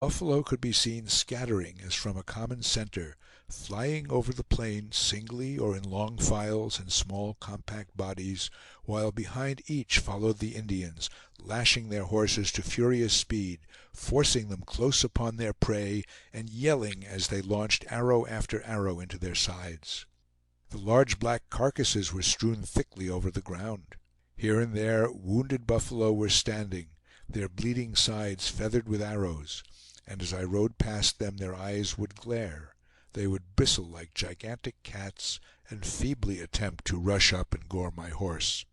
Buffalo could be seen scattering as from a common center, flying over the plain singly or in long files and small compact bodies, while behind each followed the Indians, lashing their horses to furious speed, forcing them close upon their prey, and yelling as they launched arrow after arrow into their sides. The large black carcasses were strewn thickly over the ground. Here and there wounded buffalo were standing, their bleeding sides feathered with arrows, and as I rode past them their eyes would glare, they would bristle like gigantic cats, and feebly attempt to rush up and gore my horse.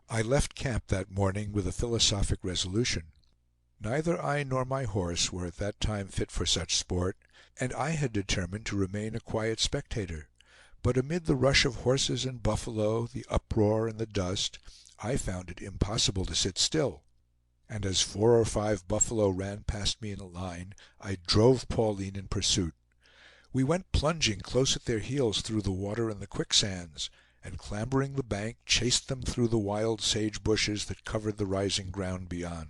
I left camp that morning with a philosophic resolution. Neither I nor my horse were at that time fit for such sport, and I had determined to remain a quiet spectator. But amid the rush of horses and buffalo, the uproar and the dust, I found it impossible to sit still; and as 4 or 5 buffalo ran past me in a line, I drove Pauline in pursuit. We went plunging close at their heels through the water and the quicksands, and clambering the bank, chased them through the wild sage bushes that covered the rising ground beyond.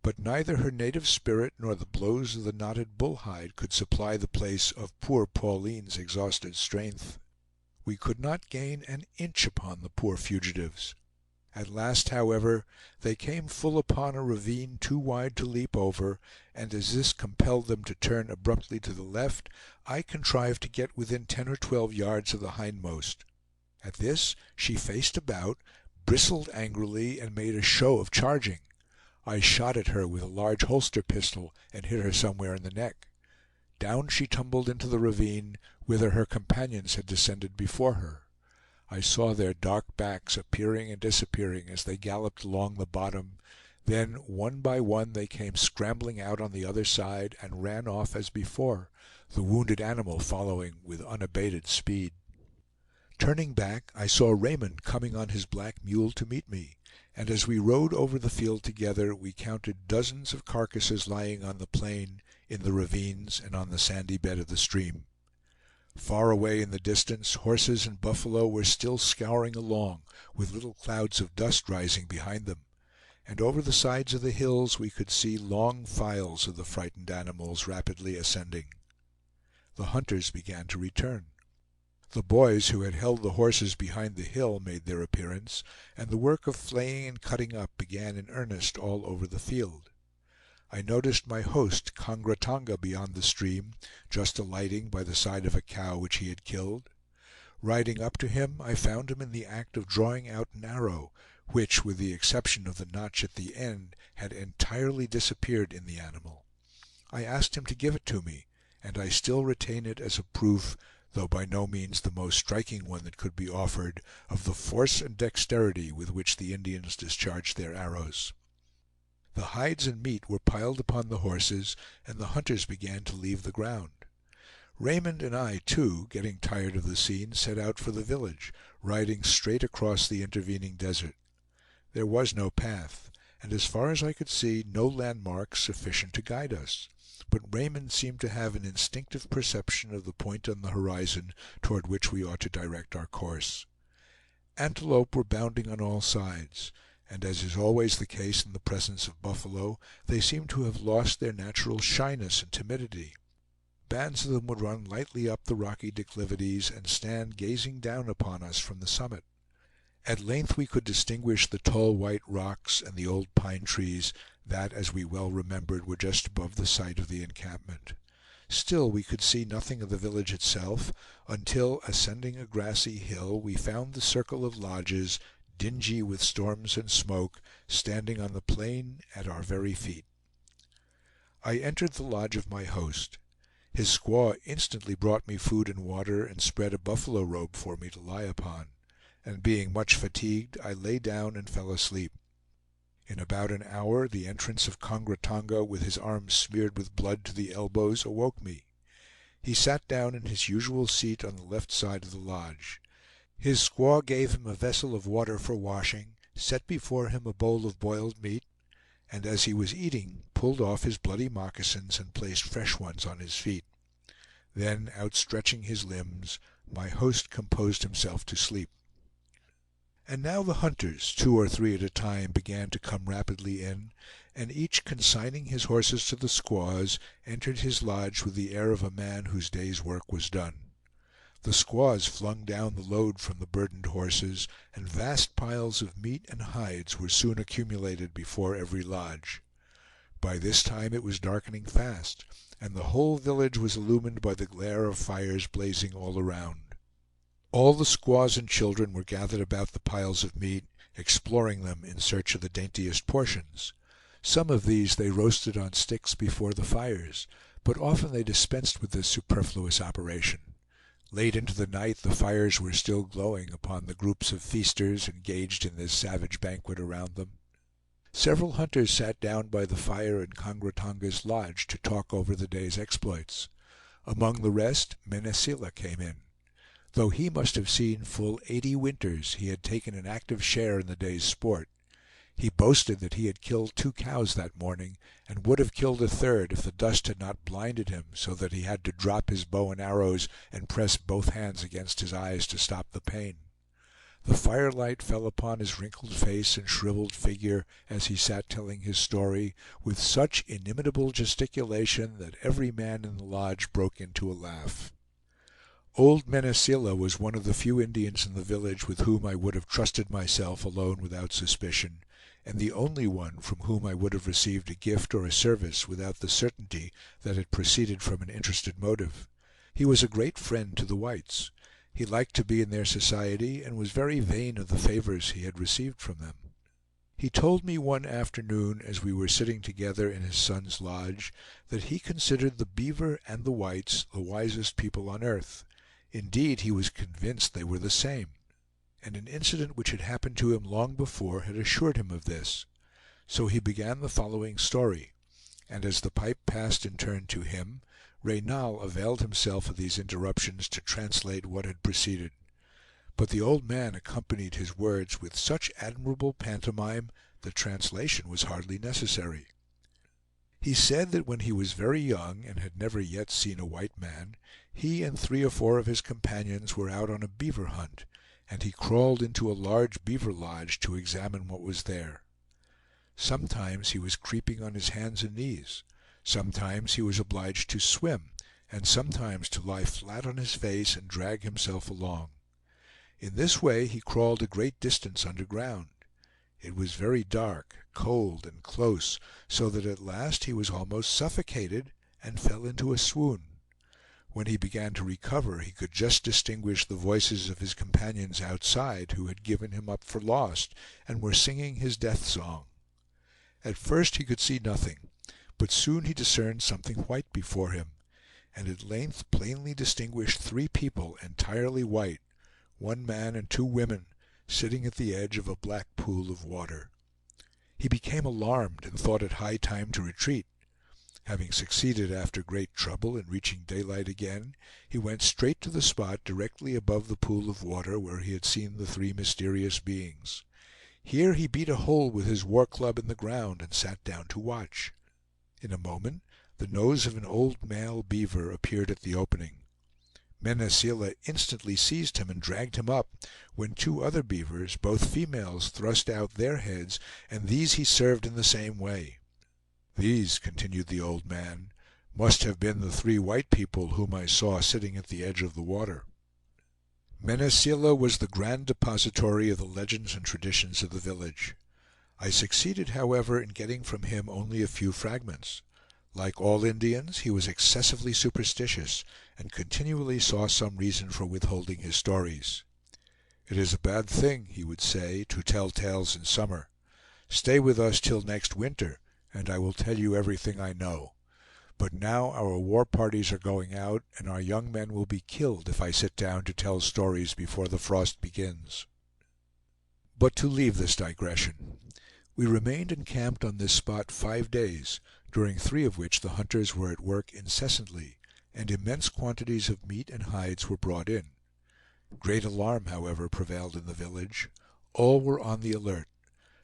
But neither her native spirit nor the blows of the knotted bull hide could supply the place of poor Pauline's exhausted strength. We could not gain an inch upon the poor fugitives. At last, however, they came full upon a ravine too wide to leap over, and as this compelled them to turn abruptly to the left, I contrived to get within 10 or 12 yards of the hindmost. At this she faced about, bristled angrily, and made a show of charging. I shot at her with a large holster pistol, and hit her somewhere in the neck. Down she tumbled into the ravine, whither her companions had descended before her. I saw their dark backs appearing and disappearing as they galloped along the bottom; then one by one they came scrambling out on the other side, and ran off as before, the wounded animal following with unabated speed. Turning back, I saw Raymond coming on his black mule to meet me, and as we rode over the field together, we counted dozens of carcasses lying on the plain, in the ravines, and on the sandy bed of the stream. Far away in the distance, horses and buffalo were still scouring along, with little clouds of dust rising behind them; and over the sides of the hills we could see long files of the frightened animals rapidly ascending. The hunters began to return. The boys who had held the horses behind the hill made their appearance, and the work of flaying and cutting up began in earnest all over the field. I noticed my host, Kongra Tonga, beyond the stream, just alighting by the side of a cow which he had killed. Riding up to him, I found him in the act of drawing out an arrow, which, with the exception of the notch at the end, had entirely disappeared in the animal. I asked him to give it to me, and I still retain it as a proof, though by no means the most striking one that could be offered, of the force and dexterity with which the Indians discharged their arrows. The hides and meat were piled upon the horses, and the hunters began to leave the ground. Raymond and I, too, getting tired of the scene, set out for the village, riding straight across the intervening desert. There was no path, and as far as I could see, no landmarks sufficient to guide us; but Raymond seemed to have an instinctive perception of the point on the horizon toward which we ought to direct our course. Antelope were bounding on all sides, and as is always the case in the presence of buffalo, they seemed to have lost their natural shyness and timidity. Bands of them would run lightly up the rocky declivities, and stand gazing down upon us from the summit. At length we could distinguish the tall white rocks and the old pine trees that, as we well remembered, were just above the site of the encampment. Still we could see nothing of the village itself, until, ascending a grassy hill, we found the circle of lodges, dingy with storms and smoke, standing on the plain at our very feet. I entered the lodge of my host. His squaw instantly brought me food and water, and spread a buffalo robe for me to lie upon; and being much fatigued, I lay down and fell asleep. In about an hour the entrance of Kongra Tonga, with his arms smeared with blood to the elbows, awoke me. He sat down in his usual seat on the left side of the lodge. His squaw gave him a vessel of water for washing, set before him a bowl of boiled meat, and as he was eating, pulled off his bloody moccasins and placed fresh ones on his feet. Then, outstretching his limbs, my host composed himself to sleep. And now the hunters, 2 or 3 at a time, began to come rapidly in, and each consigning his horses to the squaws, entered his lodge with the air of a man whose day's work was done. The squaws flung down the load from the burdened horses, and vast piles of meat and hides were soon accumulated before every lodge. By this time it was darkening fast, and the whole village was illumined by the glare of fires blazing all around. All the squaws and children were gathered about the piles of meat, exploring them in search of the daintiest portions. Some of these they roasted on sticks before the fires, but often they dispensed with this superfluous operation. Late into the night the fires were still glowing upon the groups of feasters engaged in this savage banquet around them. Several hunters sat down by the fire in Kongra Tonga's lodge to talk over the day's exploits. Among the rest, Mene Seela came in. Though he must have seen full 80 winters, he had taken an active share in the day's sport. He boasted that he had killed 2 cows that morning, and would have killed a third if the dust had not blinded him so that he had to drop his bow and arrows and press both hands against his eyes to stop the pain. The firelight fell upon his wrinkled face and shriveled figure as he sat telling his story, with such inimitable gesticulation that every man in the lodge broke into a laugh. Old Mene Seela was one of the few Indians in the village with whom I would have trusted myself alone without suspicion, and the only one from whom I would have received a gift or a service without the certainty that it proceeded from an interested motive. He was a great friend to the whites. He liked to be in their society, and was very vain of the favors he had received from them. He told me one afternoon, as we were sitting together in his son's lodge, that he considered the beaver and the whites the wisest people on earth. Indeed, he was convinced they were the same, and an incident which had happened to him long before had assured him of this. So he began the following story, and as the pipe passed in turn to him, Reynal availed himself of these interruptions to translate what had preceded. But the old man accompanied his words with such admirable pantomime that translation was hardly necessary. He said that when he was very young, and had never yet seen a white man, he and 3 or 4 of his companions were out on a beaver hunt, and he crawled into a large beaver lodge to examine what was there. Sometimes he was creeping on his hands and knees, sometimes he was obliged to swim, and sometimes to lie flat on his face and drag himself along. In this way he crawled a great distance underground. It was very dark, cold, and close, so that at last he was almost suffocated, and fell into a swoon. When he began to recover, he could just distinguish the voices of his companions outside, who had given him up for lost, and were singing his death song. At first he could see nothing, but soon he discerned something white before him, and at length plainly distinguished 3 people entirely white, 1 man and 2 women, sitting at the edge of a black pool of water. He became alarmed, and thought it high time to retreat. Having succeeded after great trouble in reaching daylight again, he went straight to the spot directly above the pool of water where he had seen the 3 mysterious beings. Here he beat a hole with his war club in the ground, and sat down to watch. In a moment the nose of an old male beaver appeared at the opening. Mene Seela instantly seized him and dragged him up, when 2 other beavers, both females, thrust out their heads, and these he served in the same way. "These," continued the old man, "must have been the 3 white people whom I saw sitting at the edge of the water." Mene Seela was the grand depository of the legends and traditions of the village. I succeeded, however, in getting from him only a few fragments. Like all Indians, he was excessively superstitious, and continually saw some reason for withholding his stories. "It is a bad thing," he would say, "to tell tales in summer. Stay with us till next winter, and I will tell you everything I know. But now our war parties are going out, and our young men will be killed if I sit down to tell stories before the frost begins." But to leave this digression. We remained encamped on this spot 5 days, during 3 of which the hunters were at work incessantly, and immense quantities of meat and hides were brought in. Great alarm, however, prevailed in the village. All were on the alert.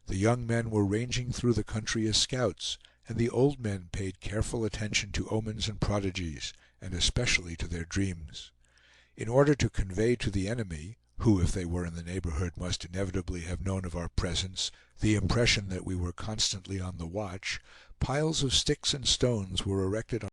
The young men were ranging through the country as scouts, and the old men paid careful attention to omens and prodigies, and especially to their dreams. In order to convey to the enemy, who, if they were in the neighborhood, must inevitably have known of our presence, the impression that we were constantly on the watch, piles of sticks and stones were erected on